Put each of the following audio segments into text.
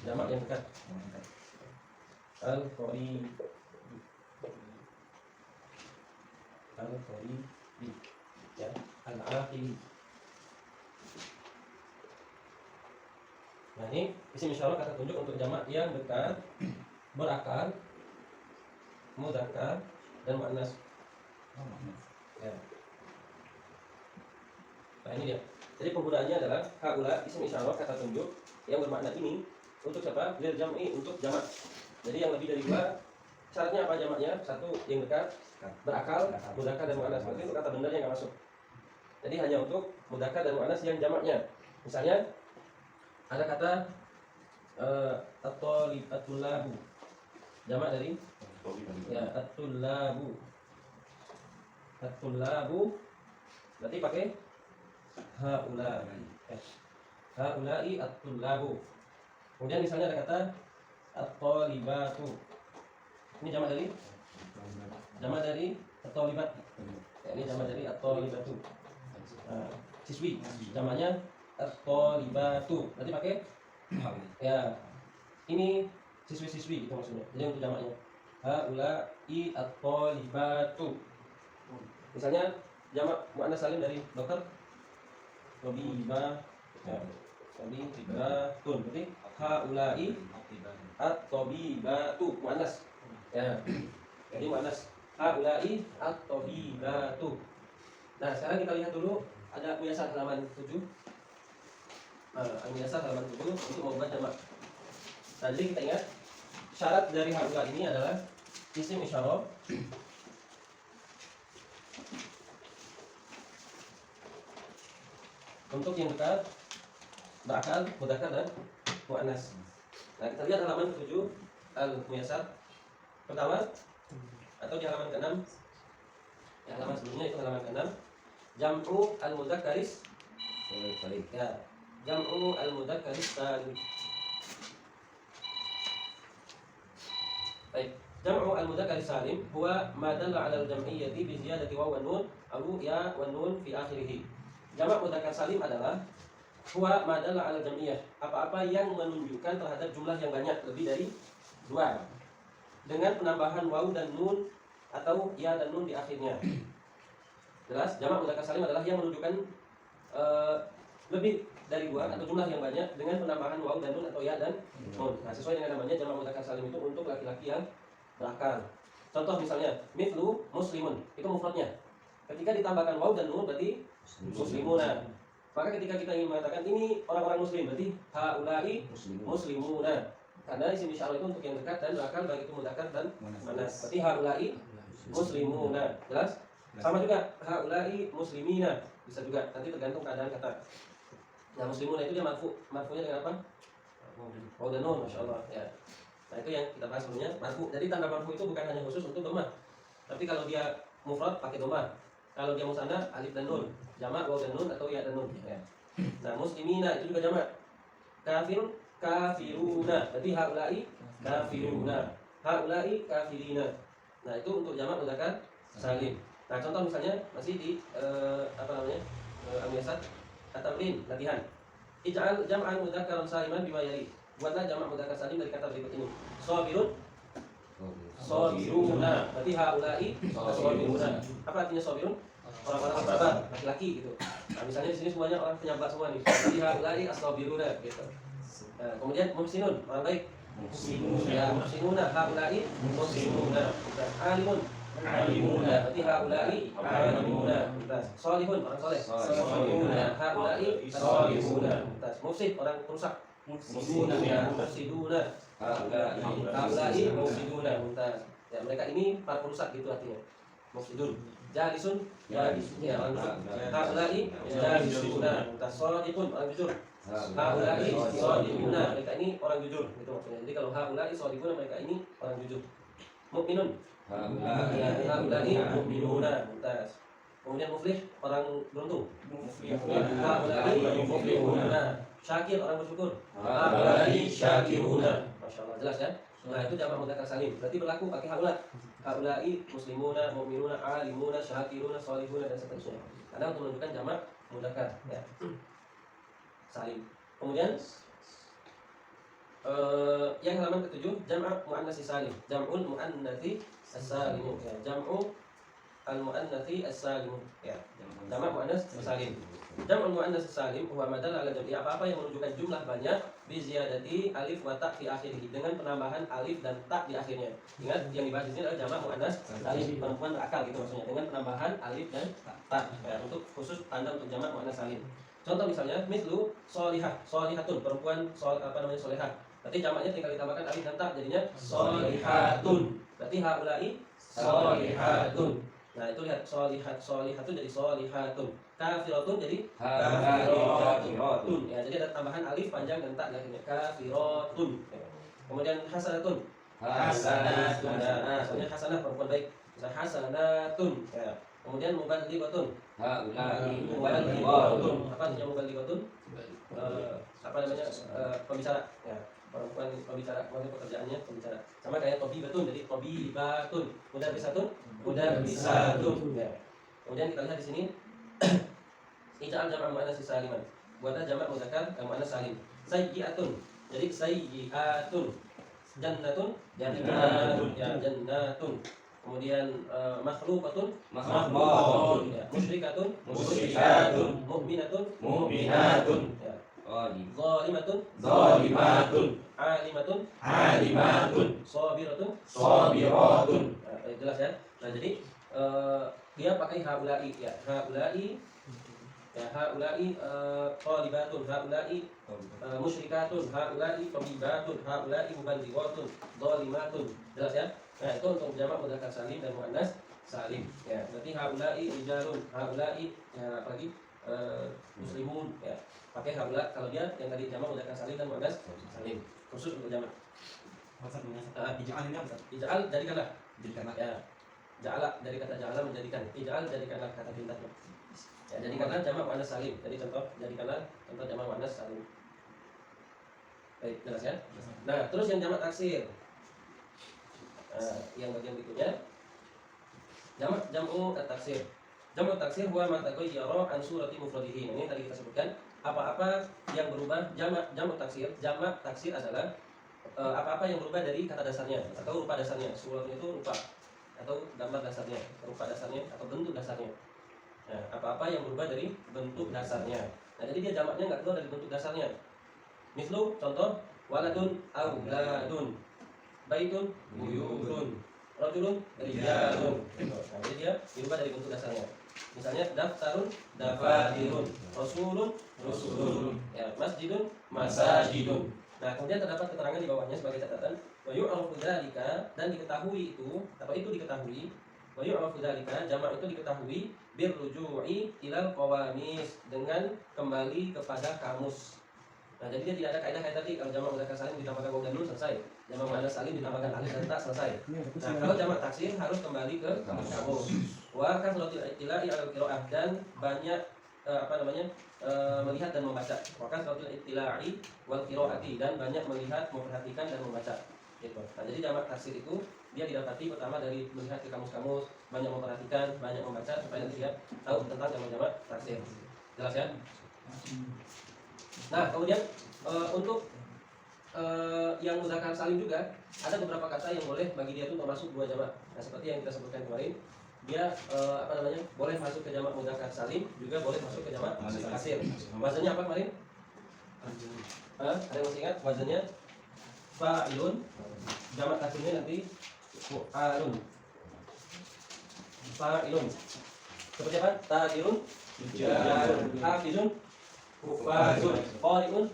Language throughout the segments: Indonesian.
jamak yang dekat. Al-Qaribi. Al-Qaribi. Ya, Al-Aqili. Nah, ini isim isyarah kata tunjuk untuk jamak yang dekat, berakal, mudzakkar dan muannas. Ya. Nah, ini dia. Jadi penggunaannya adalah haula isim isyarah kata tunjuk yang bermakna ini untuk siapa? Lil jam'i, untuk jamak. Jadi yang lebih dari dua, syaratnya apa jamaknya? Satu yang dekat, berakal, mudzakkar dan muannas. Berarti itu kata benarnya enggak masuk. Jadi hanya untuk mudzakkar dan muannas yang jamaknya. Misalnya ada kata at-tulabu. Jamak dari ya at-tulabu. At-tulabu berarti pakai haula. Haula'i at-tulabu. Kemudian misalnya ada kata at-talibatu. Ini jamak dari at-talibat. Ya, ini jamak dari at-talibatu. Siswi. Jamaknya at-talibatu. Berarti pakai ya. Ini siswi-siswi gitu maksudnya. Jadi untuk jamaknya haula'i at-talibatu. Misalnya jamak muannas salim dari dokter tabibah. Ya. Tabibatun. Berarti haula'i at-tabibatu muannas. Ya. Jadi muannas haula'i at-tabibatu. Nah, sekarang kita lihat dulu ada Muyasar halaman 7. Muyasar halaman 7 untuk membuat jamak. Nah, jadi kita ingat syarat dari haula ini adalah isim isyarah untuk yang dekat, berakal, mudzakkar dan muannas. Nah, kita lihat halaman 7 Al-Muyasar pertama atau di halaman ke-6. Ya, halaman sebelumnya itu halaman ke-6. Jam'u al-mudzakkaris salim. Ya, jam'u al-mudzakkaris salim. Baik, jam'u al-mudzakkaris salim huwa ma dalla 'ala al-jam'iyyati bi ziyadati waw wan nun aw ya wan nun fi akhirih. Jamak mudzakkar salim adalah huwa ma dalla 'ala al-jam'iyyah, apa-apa yang menunjukkan terhadap jumlah yang banyak lebih dari 2 dengan penambahan waw dan nun atau ya dan nun di akhirnya. Jelas, jamak mudzakkar salim adalah yang menunjukkan lebih dari 2 atau jumlah yang banyak dengan penambahan waw dan nun atau ya dan nun. Nah, sesuai dengan namanya jamak mudzakkar salim itu untuk laki-laki yang berakal. Contoh misalnya mithlu muslimun, itu mufradnya. Ketika ditambahkan waw dan nun berarti muslimuna. Maka ketika kita ingin mengatakan ini orang-orang muslim berarti haula'i muslimuna. Karena isim isyarah itu untuk yang dekat dan berakal baik itu mudzakkar dan muannas. Berarti haula'i muslimuna. Jelas? Sama juga haula'i muslimina. Bisa juga, nanti tergantung keadaan kata. Nah, muslimuna itu dia marfu'nya dengan apa? Waw dan nun, masyaallah ya. Nah, itu yang kita bahas sebelumnya, marfu. Jadi tanda marfu itu bukan hanya khusus untuk dhammah. Tapi kalau dia mufrad pakai dhammah. Kalau dia musanna alif dan nun, jamak waw dan nun atau ya dan nun ya. Nah, muslimina itu juga jamak. Kafirun kafiruna. Berarti haula'i kafiruna. Haula'i kafirina. Nah, itu untuk jamak mudzakkar salim. Nah, contoh misalnya masih di Al-Muyasar at-tamrin latihan. Ij'al jam'an mudzakkaran saliman bima yali. Buatlah jamak mudzakkar salim dari kata berikut ini. Sabirun sabiruna. Berarti haula'i sabiruna. Apa artinya sabirun? Orang-orang sabar, laki-laki gitu. Nah, misalnya di sini semuanya orang penyabar semua nih. Berarti haula'i as-sabiruna gitu. Nah, kemudian muhsinun, orang baik. Ya, muhsinuna haula'i muhsinuna. Alimun alimuna. Berarti haula'i alimuna. Shalihun, orang saleh. Salihuna. Haula'i salihuna. Mufsid, orang perusak. Mufsiduna. Mufsiduna. Haula'i mufsiduna. Ya, mereka ini para perusak gitu artinya. Mufsidun. Jalisun, ya orang jujur. Haula'i jalisuna. Shadiqun, orang jujur. Haula'i shadiquna. Mereka ini orang jujur gitu maksudnya. Jadi kalau haula'i shadiquna mereka ini orang jujur. Mukminun. Haula'i mu'minuna. Kemudian muflih, orang beruntung. Haula'i muflihuna. Syakir, orang bersyukur. Haula'i syakiruna. Masyaallah, jelas ya? Nah, itu jamak mudzakkar salim. Berarti berlaku pakai haula. Haula'i muslimuna, mu'minuna, alimuna, syakiruna, shalihuna dan seterusnya. Karena untuk menunjukkan jamak mudzakkar ya. Salim. Kemudian Yang halaman ke-7 jam'u muannats salim. Jam'ul muannats as-salim. Ya, jam'u al-muannats as-salim. Ya, jamak muannats as-salim. Jam'ul muannats as-salim huwa ma dalla ala jam'i, apa-apa yang menunjukkan jumlah banyak bi ziyadati alif wa ta fi akhirih, dengan penambahan alif dan ta di akhirnya. Ingat yang dibahas di sini adalah jamak muannats salim, perempuan berakal gitu maksudnya, dengan penambahan alif dan ta. Ya, untuk khusus tanda untuk jamak muannats salim. Contoh misalnya mislu sholihah, sholihatun, perempuan sholihah. Berarti jamaknya tinggal ditambahkan alif dan ta jadinya sholihatun. Berarti haula'i sholihatun. Nah, itu lihat sholihatun jadi sholihatun. Kafiratun jadi kafiratun. Ya, jadi ada tambahan alif panjang dan ta di akhirnya. Kafiratun. Kemudian hasanatun. Hasanatun. Nah, soalnya hasanah perempuan baik. Bisa hasanatun. Ya. Kemudian muballighatun. Muballighatun. Apa artinya muballighatun? Apa namanya? Pembicara. Ya. Perempuan pembicara, maksudnya pekerjaannya pembicara. Sama kayak tobibatun, jadi tobibatun. Mudarbisatun, mudarbisatun. Ya. Kemudian kita lihat di sini ij'al jamak muannats saliman. Buatlah jamak mudzakkar muannats salim. Sayyi'atun. Jadi sayyi'atun. Jannatun, jannatun. Ya, jannatun. Kemudian makhluqatun, makhluqatun. Ya, musyrikatun, musyrikatun. Mu'minatun, mu'minatun. Ya. Zalimatun, zalimatun. Alimatun, alimatun. Sabiratun, sabiratun. Nah, jelas ya. Nah, jadi dia pakai haula'i ya. Haula'i ya, haula'i thalibatun, haula'i musyrikatun, haula'i tabibatun, haula'i muballighatun, zalimatun. Jelas ya? Nah, itu untuk jamak mudzakkar salim dan muannats salim. Ya, berarti haula'i rijalun, haula'i ya apalagi muslimun ya. Pakai haula kalau dia yang tadi jamak mudzakkar salim dan muannats salim. Khusus untuk jamak. Ij'al ini apa? Ij'al jadikanlah. Jadikanlah. Ya. Ja'ala dari kata ja'ala menjadikan. Ij'al jadikanlah kata perintahnya. Ya, jadikanlah jamak muannats salim. Jadi contoh jadikanlah contoh jamak muannats salim. Baik, jelas ya? Nah, terus yang jamak taksir. Yang bagian berikutnya jam'u at-taksir. Jam'u at-taksir huwa ma taghayyara an surati mufradihi. Ini tadi kita sebutkan apa-apa yang berubah. Jam'u taksir, jamak taksir adalah apa-apa yang berubah dari kata dasarnya atau rupa dasarnya. Surat itu rupa atau gambar dasarnya, rupa dasarnya atau bentuk dasarnya. Nah, apa-apa yang berubah dari bentuk dasarnya. Nah, jadi dia jamaknya nggak keluar dari bentuk dasarnya. Mislu contoh waladun auladun, baitun buyutun, rajulun rijalun. Nah, jadi dia dirubah dari bentuk dasarnya. Misalnya daftarun dafatirun, rasulun rusulun, ya, masjidun masajidun. Nah, kemudian terdapat keterangan di bawahnya sebagai catatan. Wa yu'rafu dzalika, dan diketahui itu atau itu diketahui. Wa yu'rafu dzalika, jamak itu diketahui birruju'i ilal qawamis, dengan kembali kepada kamus. Nah, jadi dia tidak ada kaidah kayak tadi kalau jamak mudzakkar salim ditambahkan waw dan nun selesai. Jamak muannats salim ditambahkan alif dan ta selesai. Nah, kalau jamak taksir harus kembali ke kamus. Wa kasratul ittila'i 'alal qira'ah, dan banyak melihat dan membaca. Wa kasratul ittila'i wal qira'ati, dan banyak melihat, memperhatikan dan membaca. Gitu. Nah, jadi jamak taksir itu dia didapati pertama dari melihat ke kamus-kamus, banyak memperhatikan, banyak membaca supaya nanti dia tahu tentang jamak-jamak taksir. Jelas ya? Nah, kemudian untuk yang mudzakkar salim juga ada beberapa kata yang boleh bagi dia itu termasuk dua jamak. Nah, seperti yang kita sebutkan kemarin, dia boleh masuk ke jamak mudzakkar salim, juga boleh masuk ke jamak taksir. Wazannya apa kemarin? Ada yang masih ingat wazannya? Fa'ilun. Jamak taksirnya nanti fu'alun. Fa'ilun. Seperti apa? Tajirun, tujarun, hafizun, hufazun, qari'un,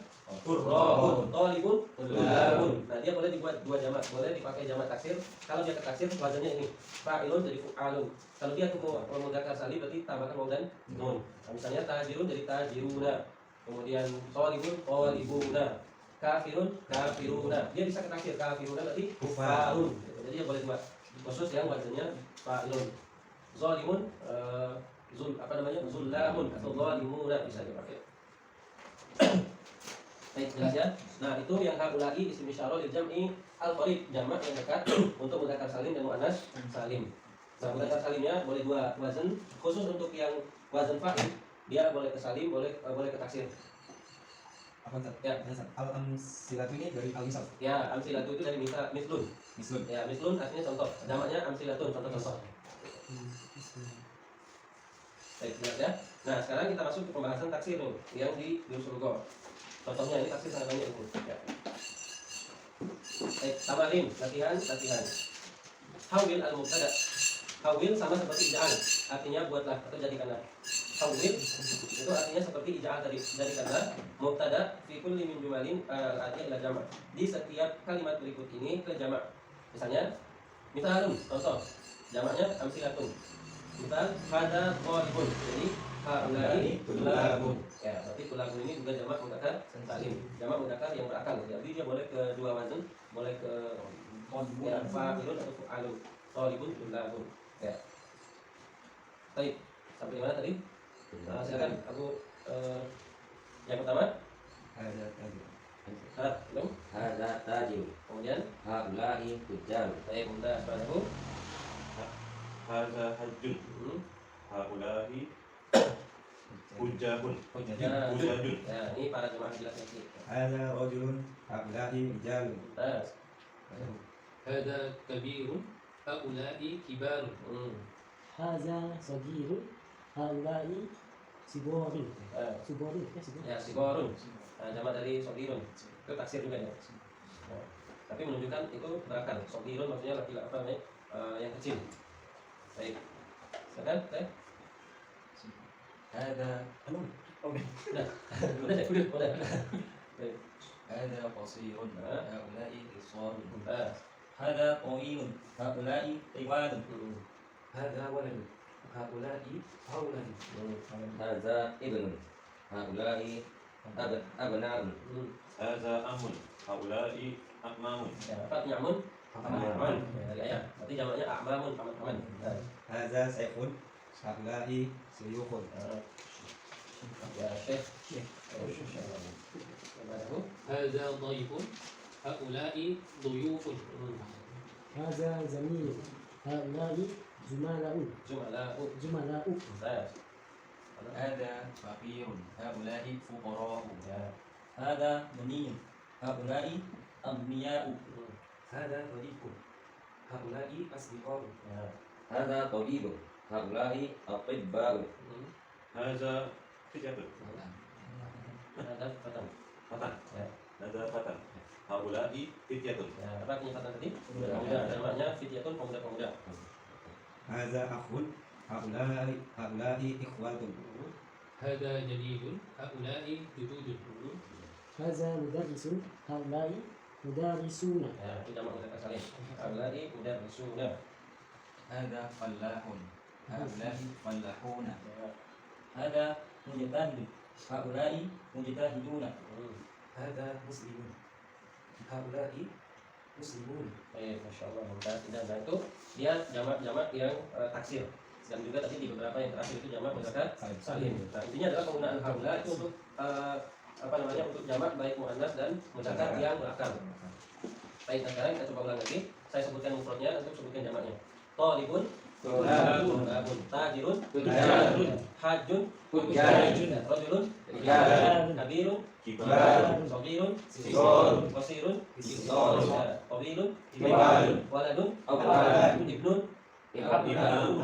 qurra'un, talibun, tulabun. Nah, dia boleh dibuat dua jamak, boleh dipakai jamak taksir. Kalau dia ke taksir wazannya ini fa'ilun jadi fu'alun. Kalau dia ke mudzakkar salim berarti tambahkan waw dan nun. Nah, misalnya tajirun jadi tajiruna. Kemudian talibun talibuna. Kafirun kafiruna. Dia bisa ke taksir kafiruna berarti kufarun. Jadi dia boleh dua. Khusus yang wazannya fa'ilun. Zalimun zullamun atau zalimuna bisa dipakai. Baik, jelas ya. Nah, itu yang haula'i isim isyarah lil jam'i al-qarib, jamak yang dekat untuk mudzakkar salim dan muannats salim. Nah, mudzakkar salimnya boleh dua wazan, khusus untuk yang wazan fa'il dia boleh ke salim, boleh ke taksir. Apa Ustaz? Ya. Al-amsilatu ini dari al-misal. Ya, amsilatu itu dari mislun. Mislun. Ya, mislun artinya contoh. Jamaknya amsilatun, contoh-contoh. Baik, jelas ya. Nah, sekarang kita masuk ke pembahasan taksir nih, yang di usul Lugah. Contohnya ini taksir sangat banyak ini. Ya. Baik, tamarin, latihan. Hawil al-mubtada. Hawil sama seperti ija'al, artinya buatlah atau jadikanlah. Hawil itu artinya seperti ija'al tadi, jadikanlah mubtada fi kulli min jumalin artinya ila jama'. Di setiap kalimat berikut ini ke jama'. Misalnya, misalun, contoh, jamaknya amsilatun. Misal hada qalibun. Jadi haulai tulabun. Ya, berarti tulabun ini juga jamak mudzakkar salim. Jamak mudzakkar yang berakal. Jadi dia boleh ke dua wazn, boleh ke ya, fa'ilun atau fu'alun. Qalibun tulabun. Ya. Baik, sampai mana tadi? Silakan aku yang pertama. Belum? Hadza tajir. Kemudian Haula'i tujjar. baik, mudah padaku. Hadza hajjun. Haula'i hujjahun. Hujjajun. Ya, ini para jemaah jelas nanti. Hadza rajulun, haula'i rijalun. Nah, هذا كبير هؤلاء كبار. هذا صغير هؤلاء صغار صغار ya sigorun. Nah, jamak dari sogirun. Itu taksir juga ya. Nah, tapi menunjukkan itu berakal. Sogirun maksudnya laki-laki apa namanya? Yang kecil. Baik. Silakan, teh. Hadza Udah. Baik. hadza qasirun. Haula'i qisarun. Ah, Hadza qawiyun. Haula'i tiwadun. hadza walad. Haula'i aulan. Hadza ibnun. Haula'i abna'un. Hadza amun. Haula'i akmamun. Ya, apa artinya amun? Aman. Ya, dari ayat. Berarti jamaknya a'mamun, aman. Nah, Hadza sayfun, haula'i suyukhun. ya, Syekh. Bagaimana? هذا ضيف هؤلاء ضيوف. هذا زميل هؤلاء زملاء Jumalau. Nah, Hadza faqirun. Haula'i fuqara'u. ya. Hadza ghaniyun. Haula'i aghniya'u. Hadza radifun. Haula'i asdiqa'u. Ya. Hadza tabibun. Haula'i atibba'u. Hadza fityatun. Hadza fatan. Fatan. Ya. Hadza fatan. Haula'i fityatun. Ya, apa artinya fatan tadi? Pemuda. Jamaknya fityatun, pemuda-pemuda. Hadza akhun, haula'i ikhwatun. هذا جديد هؤلاء جدود. هذا مدرس هؤلاء مدرسون Ya, itu jamak mudzakkar salim. Haula'i mudarrisuna. Hadza fallahun. Haula'i fallahuna. Ya. Hadza mujtahidun. Haula'i mujtahiduna. Hadza muslimun. Haula'i muslimun. Masya Allah, mudah tidak. Nah, itu dia jamak-jamak yang taksir. Dan juga tadi di beberapa yang terakhir itu jamak mudzakkar salim. Nah, intinya adalah penggunaan haula itu untuk apa namanya, untuk jamak baik muannas dan mudzakkar yang berakal. Baik, nah sekarang kita coba ulang lagi. Saya sebutkan mufradnya, nanti sebutkan jamaknya. Talibun, tulabun, tajirun, tujarun, hajjun, hujjajun, rajulun, rijalun, kabirun, Kibarun. saghirun, Sigharun. qasirun, Qisarun. tawilun, Tibalun. waladun, Awladun. ibnun, Abna'u.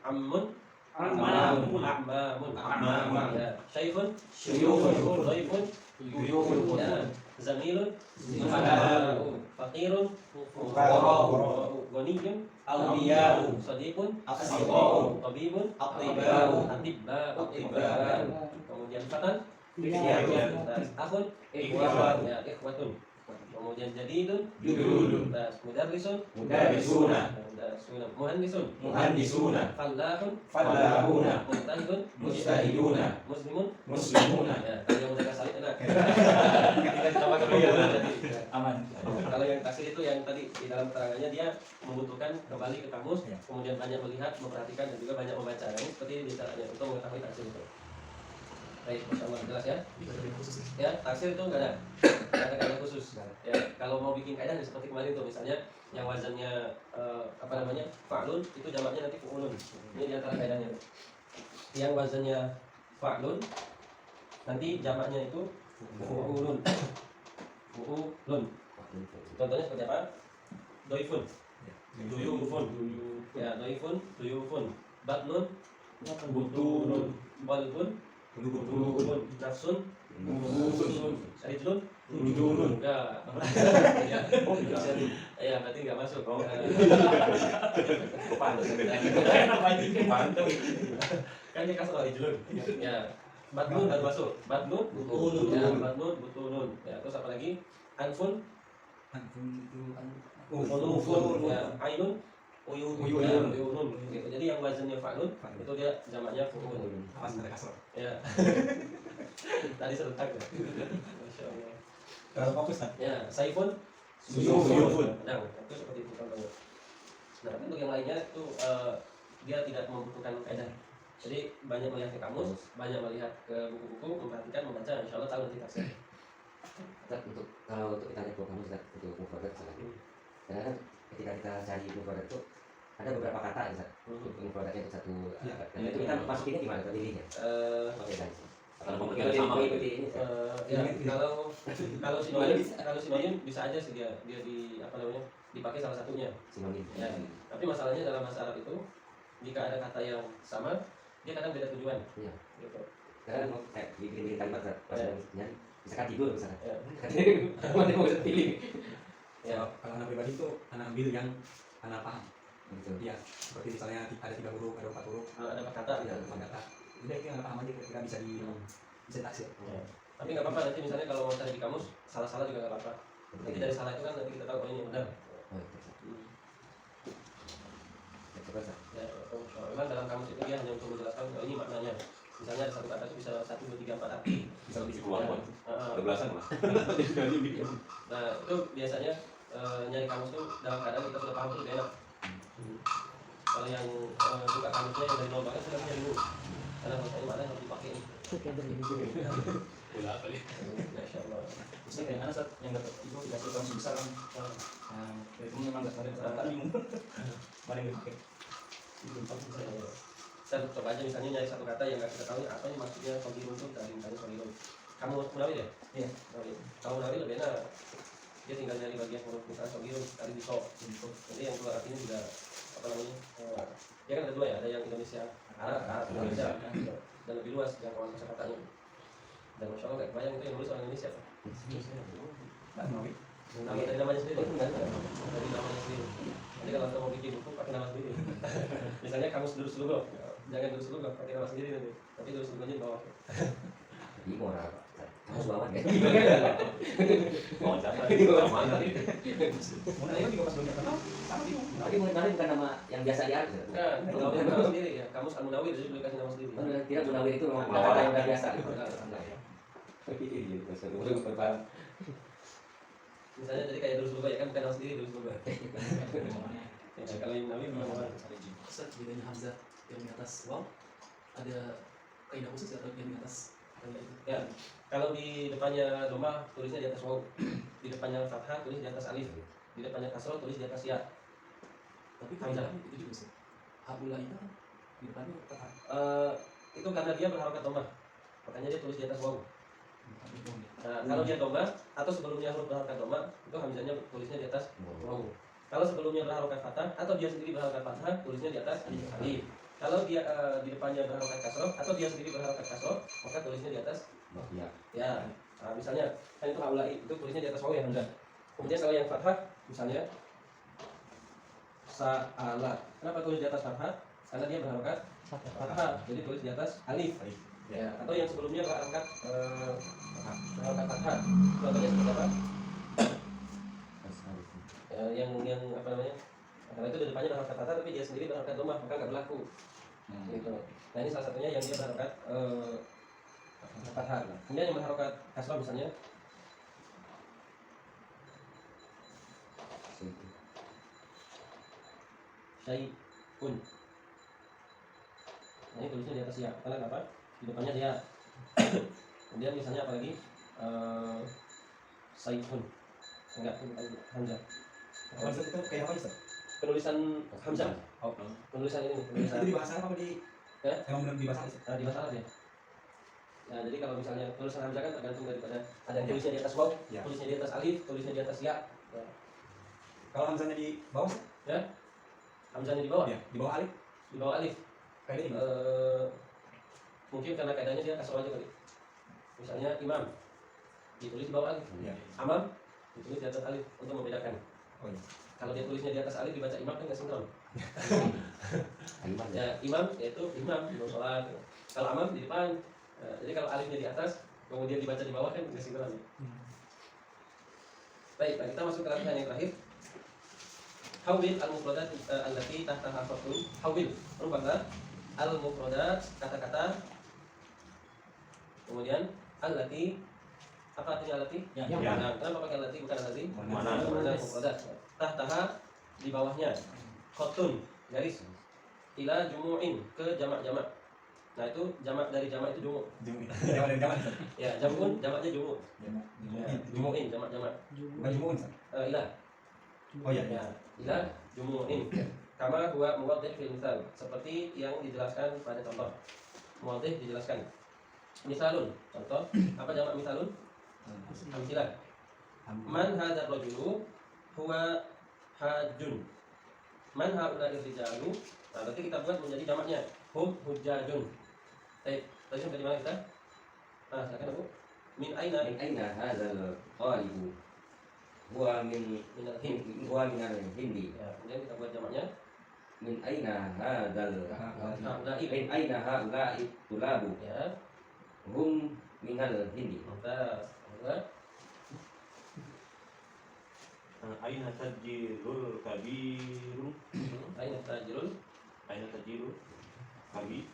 ammun, Ammamun. a'mamun, ya, syaifun, Syuyukhun. dhaifun, Duyukhun. ya, zamilun, Zumala'u. faqirun, Fuqara'u. ghaniyun, Awliya'u. sadiqun, Asdiqa'u. tabibun, Atibba'u. atibba'u. Kemudian fatan, Fityatun. akhun, Ikhwatun. ya, ikhwatun. Kemudian jadidun, Jududun. mudarrisun, Mudarrisuna. muhandisun, Muhandisuna. fallahun, Fallahuna. mujtahidun, Mujtahiduna. muslimun. Muslimuna. Ya, kalau yang udah kasih enak. Aman. Kalau yang taksir itu yang tadi di dalam keterangannya dia membutuhkan kembali ke kamus, kemudian banyak melihat, memperhatikan dan juga banyak membaca. Nah, ini seperti ini caranya untuk mengetahui taksir itu. Baik, Masya Allah, jelas ya? Ya, taksir itu nggak ada kaidah khusus. Ya, kalau mau bikin kaidah seperti kemarin tuh, misalnya yang wazannya apa namanya, fa'lun, itu jamaknya nanti fu'ulun. Ini di antara kaidahnya. Yang wazannya fa'lun Nanti jamaknya itu fu'ulun. Fu'ulun. Contohnya seperti apa? Doifun. Duyufun. Ya, doifun, duyufun. Batnun, butunun. Qalbun, qulubun. Nafsun, nufusun. Rijlun, rujulun. Ya. Ya, berarti nggak masuk. Kan ini kasar rijlun. Ya. Batnun baru masuk. Batnun, butunun. Ya, batnun, butunun. Ya, terus apa lagi? Anfun, Anfun itu ulufun. Ya, ainun, Uyun. ya, uyunun. Gitu. Jadi yang wazannya fa'lun itu dia jamaknya fu'ulun. awas ada kasar. Ya. Tadi serentak ya. Masya Allah. Kalau fokus kan? Ya, saifun, Suyufun. Nah, itu seperti itu contohnya. Nah, tapi untuk yang lainnya itu dia tidak membutuhkan kaidah. Jadi banyak melihat ke kamus, banyak melihat ke buku-buku, memperhatikan, membaca, insya Allah tahu nanti tafsir. Untuk kalau untuk kita lihat kamu untuk mufradat misalnya, karena kan ketika kita cari mufradat itu ada beberapa kata ya, untuk mufradatnya itu satu. Ya. Dan itu kita masukinnya gimana pilihnya? Oke guys. Kalau Kalau pemilihan sama. mengikuti ini, Ya, kalau sinonim bisa aja sih dia di apa namanya dipakai salah satunya. sinonim. Ya. Tapi masalahnya dalam bahasa Arab itu jika ada kata yang sama, dia kadang beda tujuan. Iya. Gitu. Karena mau kayak bikin kalimat pas nyari, misalkan tidur misalnya. Ya. Mana mau bisa pilih? Ya. Kalau anak pribadi itu anak ambil yang anak paham. Gitu. Iya, seperti misalnya ada 3 huruf, ada 4 huruf, Ada empat kata. ada 5 kata. Udah itu yang anak paham aja kira-kira bisa ditaksir. Ya. Tapi nggak apa-apa nanti misalnya kalau mau cari di kamus salah-salah juga nggak apa-apa. Nanti dari salah itu kan nanti kita tahu oh ini yang benar. Oh, itu. Ya, coba Sar. Ya, memang dalam kamus itu dia hanya untuk menjelaskan oh ini maknanya. Misalnya ada satu kata itu bisa 1, 2, 3, 4 arti. Bisa lebih keluar Bang. Heeh. Kebelasan Mas. Nah itu biasanya nyari kamus itu dalam keadaan kita sudah paham itu lebih enak. Kalau yang buka kamusnya yang dari nol banget sudah punya dulu. Karena maksudnya mana yang harus dipakai ini. Kayak dari Bola apa nih? Masya Allah. Terus kayak mana saat yang dapat itu dikasih kamus besar kan? Itu memang nggak ada kan bingung. Mana yang dipakai? Saya coba aja misalnya nyari satu kata yang nggak kita tahu apa yang maksudnya sogirun itu dari misalnya sogirun. Kamu Munawir ya? Iya. Munawir. Kamu Munawir lebih enak. Dia tinggal nyari bagian huruf misalnya sogirun tadi di so. Jadi yang keluar artinya juga apa namanya? Dia kan ada 2 ya, ada yang Indonesia, Arab, Indonesia, dan lebih luas jangkauan kosakatanya. Dan masya Allah nggak kebayang itu yang nulis orang Indonesia. Nama dari namanya sendiri, dari namanya sendiri. Jadi kalau kita mau bikin buku pakai nama sendiri. Misalnya kamu Durus Lugo, jangan Durus Lugo, pakai nama sendiri nanti. Tapi Durus Lugonya di bawah. Di moral. Kamu banget ya. Oh, siapa? Mana nih? Mulai itu juga pas belum kenal, sama bingung. Tapi Munawir bukan nama yang biasa di Arab. Nah, kalau punya nama sendiri ya, kamu Al-Munawir jadi boleh kasih nama sendiri. Kira Munawir itu memang Munawar. kata yang udah biasa. Misalnya jadi kayak Durus Lugo ya kan bukan nama sendiri Durus Lugo. Ya, kalau yang Munawir bukan nama. Ustaz, bedanya Hamzah yang di atas waw ada kaidah khusus atau yang di atas kaidah itu? Ya, kalau di depannya domah tulisnya di atas waw, di depannya fathah tulis di atas alif, di depannya kasroh tulis di atas ya. Tapi kaidahnya itu juga Ustaz. Haula itu kan di depannya fathah. Itu karena dia berharokat domah, makanya dia tulis di atas waw. Nah, kalau dia domah atau sebelumnya huruf berharokat domah, itu hamzahnya tulisnya di atas waw. Kalau sebelumnya berharokat fathah atau dia sendiri berharokat fathah, tulisnya di atas alif. Kalau dia di depannya berharokat kasroh atau dia sendiri berharokat kasroh, maka tulisnya di atas Ya. ya. Nah, misalnya kan itu haulai itu tulisnya di atas waw ya hamzah. Kemudian kalau yang fathah misalnya sa'ala. Kenapa tulis di atas fathah? Karena dia berharokat fathah. Jadi tulis di atas alif. Ya, atau yang sebelumnya berharokat fathah. Contohnya seperti apa? Yang apa namanya? Karena itu di depannya berharokat fathah tapi dia sendiri berharokat domah, maka nggak berlaku. Gitu. Nah, ini salah satunya yang dia berharokat fathah. Kemudian yang berharokat kasroh misalnya syai'un. Nah, ini tulisnya di atas ya. Karena apa? Di depannya dia. Kemudian misalnya apa lagi? Saifun. Enggak, itu bukan hamzah. Konsep itu kayak apa Ustaz? Penulisan hamzah. Oh, Penulisan ini, itu penulisan di bahasa Arab apa di? Ya? Emang benar di bahasa Arab? di bahasa Arab ya. Nah, jadi kalau misalnya tulisan hamzah kan tergantung daripada ada yang tulisnya di atas waw, Ya. tulisnya di atas alif, tulisnya di atas ya. Ya. Kalau hamzahnya di bawah, Hamzahnya di bawah, ya, di bawah alif, di bawah alif. kayak ini. Mungkin karena kaidahnya dia kasroh aja kali. Misalnya imam ditulis di bawah alif, Ya. amam ditulis di atas alif untuk membedakan. Oh iya. Kalau dia tulisnya di atas alif dibaca imam kan nggak sinkron. Iman ya. Ya imam yaitu imam sholat. Kalau amam di depan. Jadi kalau alifnya di atas kemudian dibaca di bawah kan nggak sinkron. Baik, nah kita masuk ke latihan yang terakhir. Hawil al-mufradat allati tahtaha khatun. Hawil, rubahlah al-mufradat kata-kata. Kemudian allati, apa artinya allati? Yang. Nah, kenapa pakai allati bukan allati? Mana? Mana mufradat. Tahtaha di bawahnya. Khatun, garis. Ila jumu'in, ke jamak-jamak. Nah, itu jamak dari jamak itu jumu'. Jangan. Ya, jamun jamaknya jumu'. Jumu'in. Jumu'in jamak-jamak. Bukan jumu'in, Ustaz. Ila. Oh iya. Ya, ila jumu'in. Kama huwa muwaddih fil misal, seperti yang dijelaskan pada contoh. Muwaddih dijelaskan. Misalun, contoh, apa jamak misalun? Amsilah. Man hadzal rajulu huwa hajjun. Man haula'i rijalu. Nah, berarti kita buat menjadi jamaknya. Hum hujjajun. Baik, tadi sampai di mana kita? Nah, silakan Bu. Min aina Min aina hadzal qalibu? Huwa min minal hind. huwa min al-hindi. Ya, kemudian kita buat jamaknya. Min aina hadzal Haula'i. min aina haula'i tulabu? Ya, Hum min al-hindi. mantap. Kedua, Aina tajirul kabirun. aina tajirul Aina tajirul kabi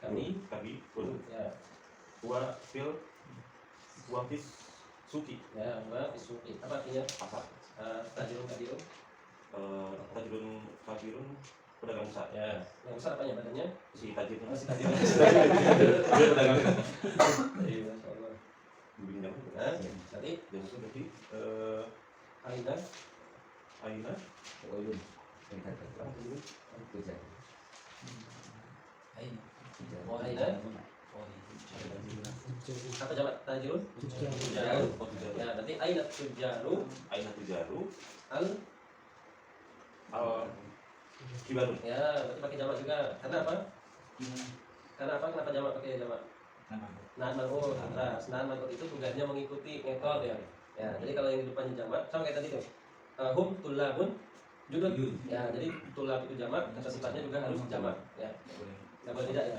kami. kabirun. Ya, Wa fil wa fis suki ya, wa isuki. Apa artinya? pasar. Tajirul kabirun. Tajirun kabirun pedagang besar. Ya, yang besar apanya badannya? Si tajirnya Masih tajir. dia pedagang Iya, masyaallah. bintang. Nah, tadi Dan itu berarti aina aina Ulun. Yang kata puja. Aina. Oh, aina. Oh, Apa jamak tajirun? Tujar. Tujarun. oh tujaru. Ya, berarti aina tujaru Aina tujaru al. al kibarun. Ya, berarti pakai jamak juga. Karena apa? Karena apa? Kenapa jamak pakai jamak? Nah, manqut atas. Nah, manqut itu tugasnya mengikuti ngekot ya. Ya, jadi kalau yang di depannya jamak sama kayak tadi tuh. Hum tulabun judul. Ya, jadi tulab itu jamak, kata sifatnya juga harus jamak. Ya, nggak boleh tidak ya.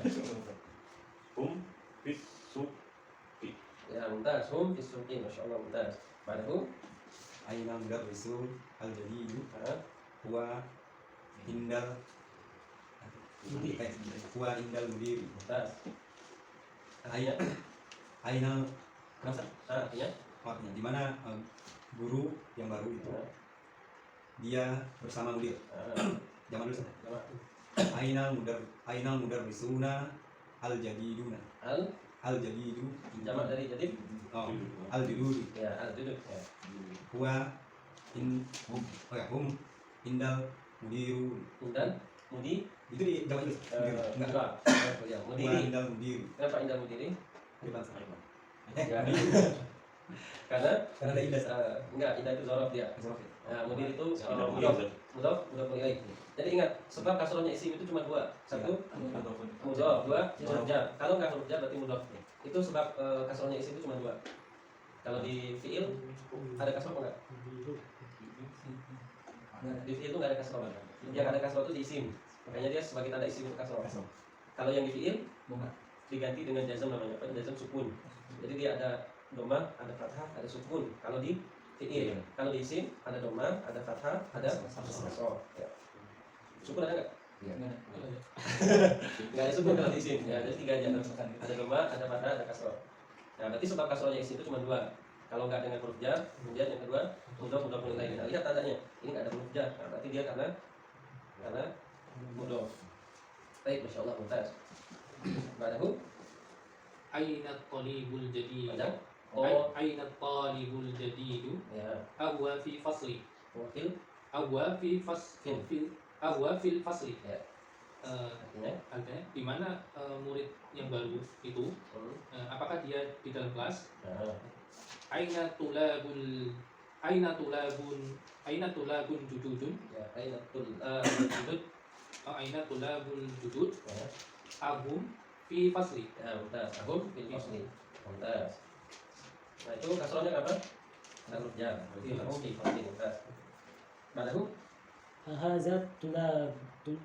Hum fis suki. Ya, mumtaz. Hum fisuqin, masyaallah mumtaz. Ba'dahu, Aina mudarrisul al-jadidu ah, huwa indal huwa indal mudir. mumtaz. Artinya, Aina kenapa? artinya, Artinya di mana guru yang baru itu ah, dia bersama mudir. Zaman dulu Ustaz. jamak. Aina mudarrisuna al-jadiduna. Al-jadidu Jamak dari jadid. oh, al-jadid Ya, al-judud. Ya. huwa hum indal mudiru. Dan mudi, Itu di zaman dulu. Enggak. ya, Huwa mudiri. indal mudiru. Kenapa indah mudiri? Bebas. Ya. Mudiru. Karena Karena ada indah. enggak, indah itu zorof dia. Zorof ya? Nah, mudir itu Tidak mudof menilai. Jadi ingat, sebab kasrohnya isim itu cuma dua. Satu mudof, dua huruf jar. Kalau nggak huruf jar berarti mudof. Itu sebab kasrohnya isim itu cuma dua. Kalau di fiil ada kasroh apa enggak? Di fiil itu nggak ada kasroh. Yang ada kasroh itu di isim. Makanya dia sebagai tanda isim itu kasroh. Kalau yang di fiil diganti dengan jazam namanya apa? Jazam sukun. Jadi dia ada domah, ada fathah, ada sukun. Kalau di fiil, kalau di isim ada domah, ada fathah, ada kasroh. Ya. Sukun ada nggak? Nggak ada sukun kalau di isim. Ya, ada tiga aja. Ada domah, ada fathah, ada kasroh. Nah, berarti sebab kasrohnya isim itu cuma dua. Kalau nggak dengan huruf jar, kemudian yang kedua mudof menilai. Nah, lihat tandanya. Ini nggak ada huruf jar. Nah, berarti dia karena mudof. Baik, masya Allah, mumtaz. Ba'dahu, Aina talibul jadid. panjang. Oh, Aina talibul jadidu. ya. Ahwa fi fasli. Wakil, Ahwa fi fasli. Ahwa fil fasli. Artinya, artinya di mana murid yang baru itu apakah dia di dalam kelas? Aina tulabun jududun, ya, ainatul judud, aina tulabul judud ya, ahum fi fasli. ya, mumtaz. Ahum fil fasli. Mumtaz. Nah, itu kasrohnya apa? Huruf jar. Berarti ahum fil fasli. Mumtaz. Badahu? Ahazat tulabu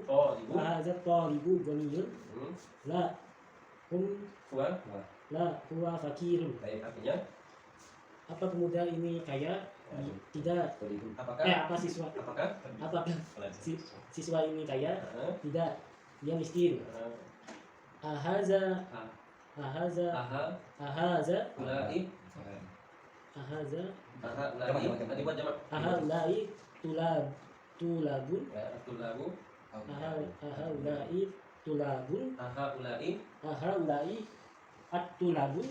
Oh, ibu. ahazat talibu ghaniyun la hum Huwa. huwa fakirun. Baik, artinya Apa pemuda ini kaya? Tidak. apakah Apa siswa? apakah Apakah siswa ini kaya? Heeh. Tidak. Dia miskin. Ahaza ahaza ahaza ulai ahaza ulai tadi buat jamak. ahaulai tulabun Ya, tulabu ahaulai tulabun ulai ahaulai at-tulabun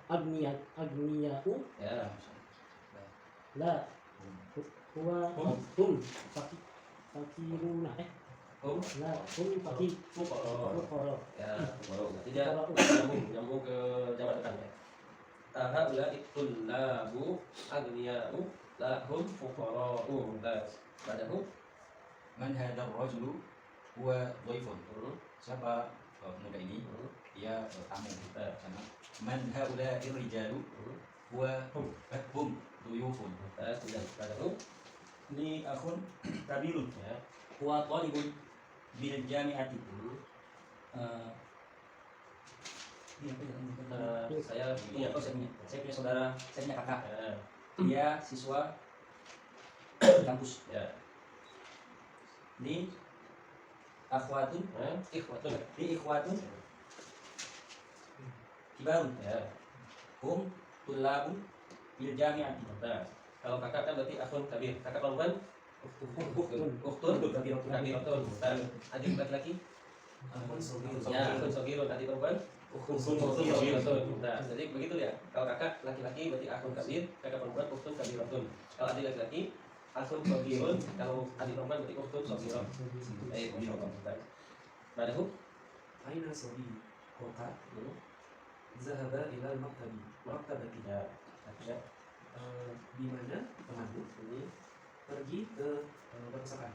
agniyau ya. la huwa hum fakiruna Hum la hum fuqara. fuqara Ya, tidak nyambung ke jamak depan ya. Ulai tulabu agniyau lahum fuqara'u. Mumtaz. Badahu? Man hadha ar-rajulu huwa dhaifun. Siapa pemuda ini? Dia tamu. Sama. Man haula'i ar-rijalu huwa hum duyufun. Mumtaz. Tidak. Badahu? Li akhun kabirun Ya. huwa talibun bil jami'ati. Ini apa ya? Saya punya Saya punya saudara, saya punya kakak. ya. Dia siswa di kampus. Ya. Li akhwatun, Ikhwatun. li ikhwatun kibarun. Ya. Hum tulabun bil jami'ati. Nah, kalau kakak kan berarti akhun kabir. Kakak perempuan ukhtun kabiratun. Dan adik laki-laki ya akhun sogirun. Adik perempuan ukhtun kabiratun. Nah, jadi begitu ya. Kalau kakak laki-laki berarti akhun kabir, kakak perempuan ukhtun kabiratun. Kalau adik laki-laki akhun sogirun, kalau adik perempuan berarti ukhtun sogirun. Baik, masyaallah. Badahu? Aina sabi kota zahaba ila maktabati. Ya. Artinya Di mana temanku ini pergi ke perpustakaan.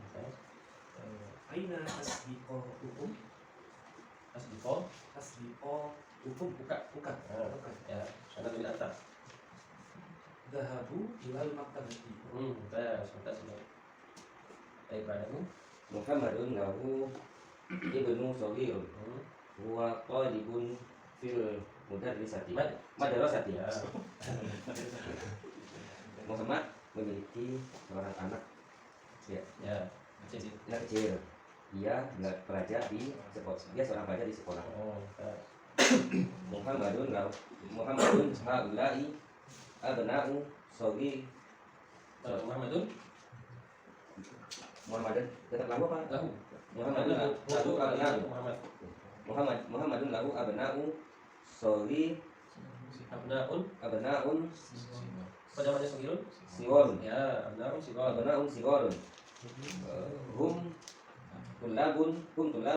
Aina tasbiqo hukum asdiqo hukum bukan. ya, karena lebih atas. Zahabu ilal maktabati. Tes. Baik, badahu? Muhammadun lahu ibnu Shaghirun huwa talibun fil mudarrisati madrasati. Ya. Muhammad memiliki seorang anak Ya. Jadi anak kecil. Dia pelajar di sekolah. Dia seorang pelajar di sekolah. tes. Muhammadun haulai abna'u Shaghir. Muhammadun Muhammadun tetap lahu apa? lahu Muhammadun lahu abna'u Muhammadun lahu abna'u Shaghir abnaun abna'un apa namanya sogirun? sigorun Ya, abnaun sigor. abna'un sigorun hum tulabun